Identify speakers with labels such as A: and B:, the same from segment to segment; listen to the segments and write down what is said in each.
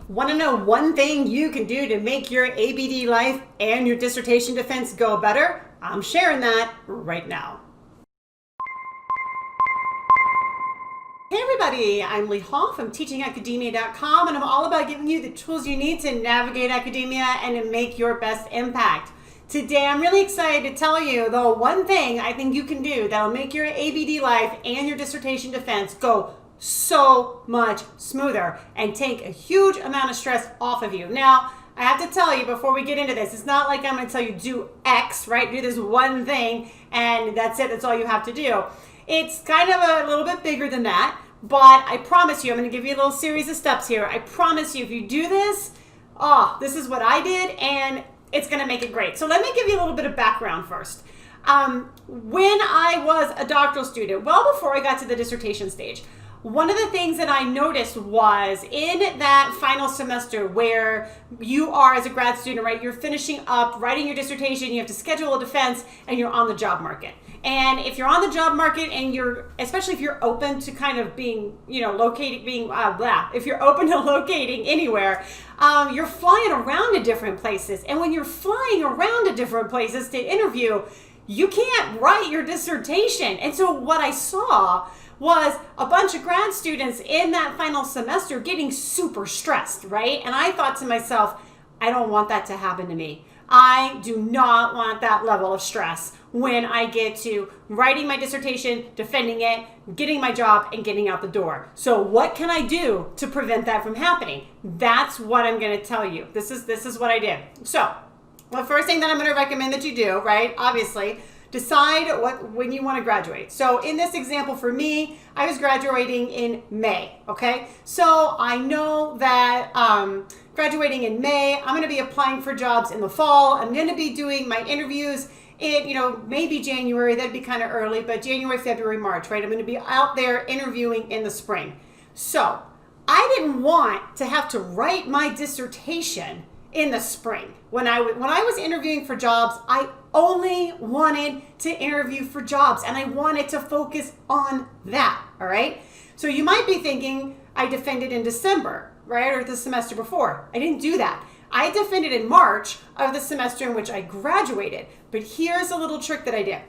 A: Want to know one thing you can do to make your ABD life and your dissertation defense go better? I'm sharing that right now. Hey everybody, I'm Leigh from teachingacademia.com, and I'm all about giving you the tools you need to navigate academia and to make your best impact. Today I'm really excited to tell you the one thing I think you can do that'll make your ABD life and your dissertation defense go so much smoother and take a huge amount of stress off of you. Now, I have to tell you before we get into this, it's not like I'm going to tell you do X, right? Do this one thing and that's it. That's all you have to do. It's kind of a little bit bigger than that, but I promise you, I'm going to give you a little series of steps here. I promise you, if you do this, this is what I did, and it's going to make it great. So let me give you a little bit of background first. When I was a doctoral student, well before I got to the dissertation stage, one of the things that I noticed was in that final semester where you are as a grad student, right? You're finishing up writing your dissertation, you have to schedule a defense, and you're on the job market. And if you're on the job market and especially if you're open to kind of being, if you're open to locating anywhere, you're flying around to different places. And when you're flying around to different places to interview, you can't write your dissertation. And so what I saw was a bunch of grad students in that final semester getting super stressed, right? And I thought to myself, I don't want that to happen to me. I do not want that level of stress when I get to writing my dissertation, defending it, getting my job, and getting out the door. So what can I do to prevent that from happening? That's what I'm going to tell you. This is what I did. So the first thing that I'm going to recommend that you do, right, obviously, decide when you want to graduate. So in this example for me, I was graduating in May, okay? So I know that graduating in May, I'm going to be applying for jobs in the fall. I'm going to be doing my interviews in, maybe January, that'd be kind of early, but January, February, March, right? I'm going to be out there interviewing in the spring. So I didn't want to have to write my dissertation in the spring. When I was interviewing for jobs, I only wanted to interview for jobs and I wanted to focus on that, all right? So you might be thinking I defended in December, right? Or the semester before. I didn't do that. I defended in March of the semester in which I graduated. But here's a little trick that I did.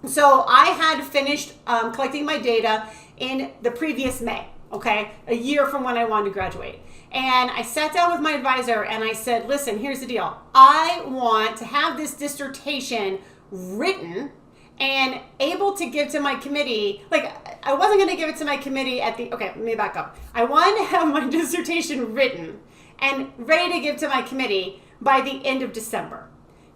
A: So I had finished collecting my data in the previous May, okay? A year from when I wanted to graduate. And I sat down with my advisor and I said, listen, here's the deal. I want to have this dissertation written and able to give to my committee. Like, I wasn't going to give it to my committee okay, let me back up. I wanted to have my dissertation written and ready to give to my committee by the end of December.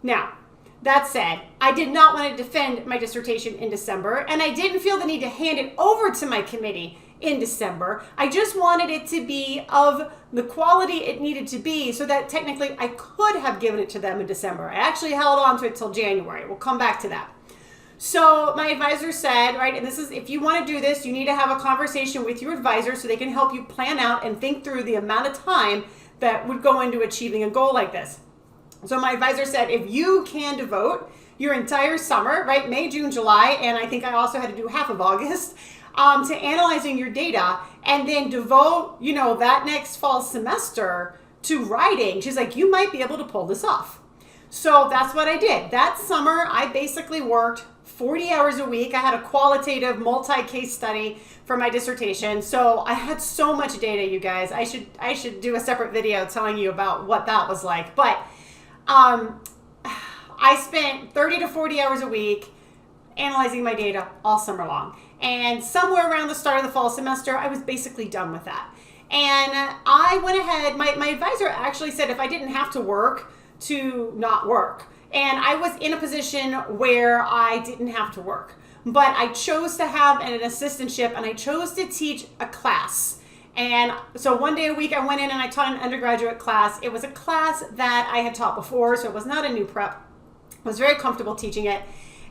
A: Now, that said, I did not want to defend my dissertation in December, and I didn't feel the need to hand it over to my committee in December. I just wanted it to be of the quality it needed to be so that technically I could have given it to them in December. I actually held on to it till January. We'll come back to that. So my advisor said, right, and this is, if you want to do this, you need to have a conversation with your advisor so they can help you plan out and think through the amount of time that would go into achieving a goal like this. So my advisor said, if you can devote your entire summer, right, May, June, July, and I think I also had to do half of August, to analyzing your data and then devote, that next fall semester to writing, she's like, you might be able to pull this off. So that's what I did. That summer, I basically worked 40 hours a week. I had a qualitative multi-case study for my dissertation. So I had so much data, you guys. I should do a separate video telling you about what that was like. But I spent 30 to 40 hours a week analyzing my data all summer long. And somewhere around the start of the fall semester, I was basically done with that. And I went ahead, my advisor actually said if I didn't have to work, to not work. And I was in a position where I didn't have to work. But I chose to have an assistantship and I chose to teach a class. And so one day a week I went in and I taught an undergraduate class. It was a class that I had taught before, so it was not a new prep. I was very comfortable teaching it.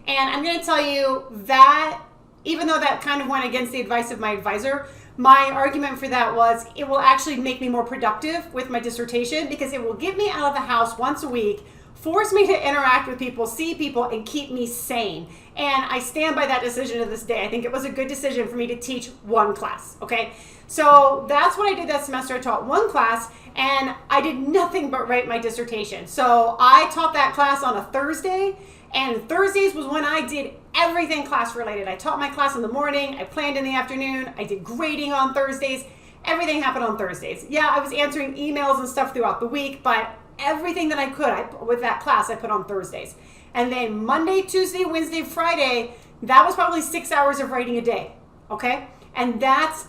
A: And I'm going to tell you that even though that kind of went against the advice of my advisor, my argument for that was it will actually make me more productive with my dissertation because it will get me out of the house once a week force me to interact with people, see people, and keep me sane. And I stand by that decision to this day. I think it was a good decision for me to teach one class, okay? So that's what I did that semester. I taught one class, and I did nothing but write my dissertation. So I taught that class on a Thursday, and Thursdays was when I did everything class related. I taught my class in the morning, I planned in the afternoon, I did grading on Thursdays. Everything happened on Thursdays. Yeah, I was answering emails and stuff throughout the week, but everything that I could with that class I put on Thursdays. And then Monday, Tuesday, Wednesday, Friday, that was probably 6 hours of writing a day, okay? And that's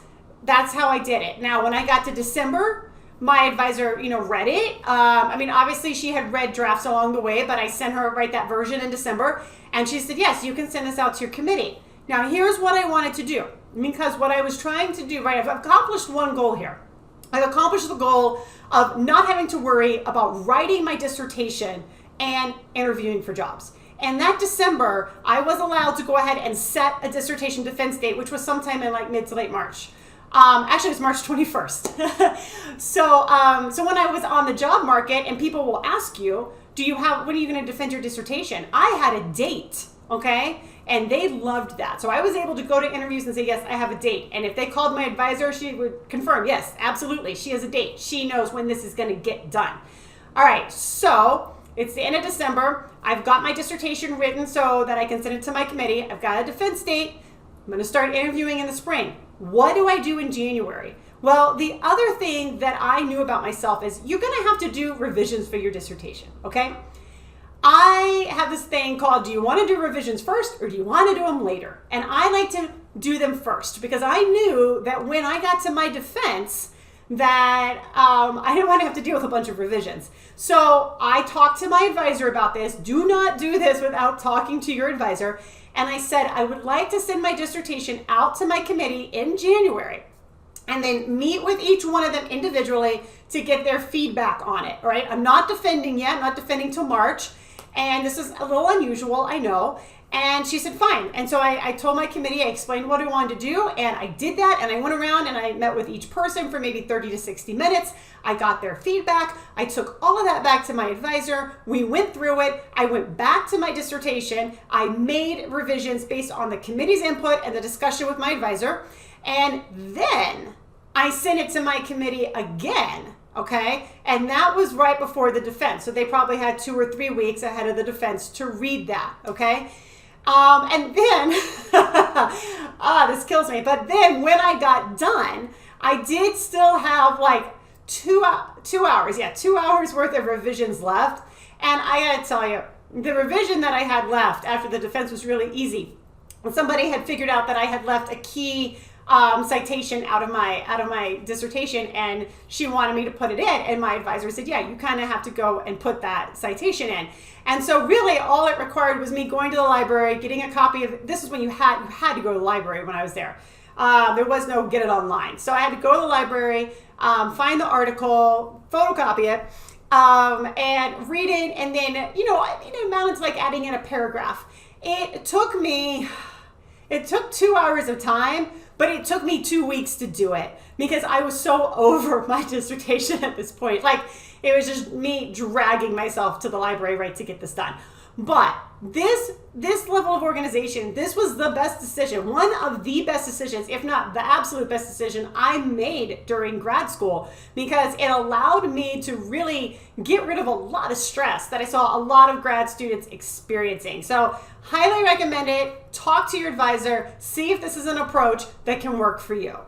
A: how I did it. Now, when I got to December, my advisor, read it. Obviously she had read drafts along the way, but I sent her write that version in December, and she said, yes, you can send this out to your committee. Now, here's what I wanted to do, because what I was trying to do, right, I've accomplished one goal here. I've accomplished the goal of not having to worry about writing my dissertation and interviewing for jobs. And that December, I was allowed to go ahead and set a dissertation defense date, which was sometime in like mid to late March. Actually, it was March 21st. So when I was on the job market and people will ask you, when are you going to defend your dissertation? I had a date, okay? And they loved that. So I was able to go to interviews and say, yes, I have a date. And if they called my advisor, she would confirm, yes, absolutely, she has a date. She knows when this is going to get done. All right, so it's the end of December. I've got my dissertation written so that I can send it to my committee. I've got a defense date. I'm going to start interviewing in the spring. What do I do in January? Well, the other thing that I knew about myself is you're going to have to do revisions for your dissertation, okay? I have this thing called, do you want to do revisions first or do you want to do them later? And I like to do them first because I knew that when I got to my defense that I didn't want to have to deal with a bunch of revisions. So I talked to my advisor about this. Do not do this without talking to your advisor. And I said, I would like to send my dissertation out to my committee in January and then meet with each one of them individually to get their feedback on it, all right? I'm not defending yet. I'm not defending till March. And this is a little unusual, I know. And she said, fine. And so I told my committee, I explained what I wanted to do, and I did that, and I went around and I met with each person for maybe 30 to 60 minutes. I got their feedback. I took all of that back to my advisor. We went through it. I went back to my dissertation. I made revisions based on the committee's input and the discussion with my advisor. And then I sent it to my committee again. Okay, and that was right before the defense. So they probably had 2 or 3 weeks ahead of the defense to read that, okay? And then, this kills me. But then when I got done, I did still have like 2 hours worth of revisions left. And I gotta tell you, the revision that I had left after the defense was really easy. And somebody had figured out that I had left a key citation out of my dissertation, and she wanted me to put it in, and my advisor said, yeah, you kind of have to go and put that citation in. And so really all it required was me going to the library, getting a copy of, this is when you had to go to the library when I was there. There was no get it online. So I had to go to the library, find the article, photocopy it, and read it, and then, it amounted to like adding in a paragraph. It took 2 hours of time, but it took me 2 weeks to do it because I was so over my dissertation at this point. Like, it was just me dragging myself to the library, right, to get this done. But this level of organization, this was the best decision, one of the best decisions, if not the absolute best decision I made during grad school, because it allowed me to really get rid of a lot of stress that I saw a lot of grad students experiencing. So highly recommend it. Talk to your advisor. See if this is an approach that can work for you.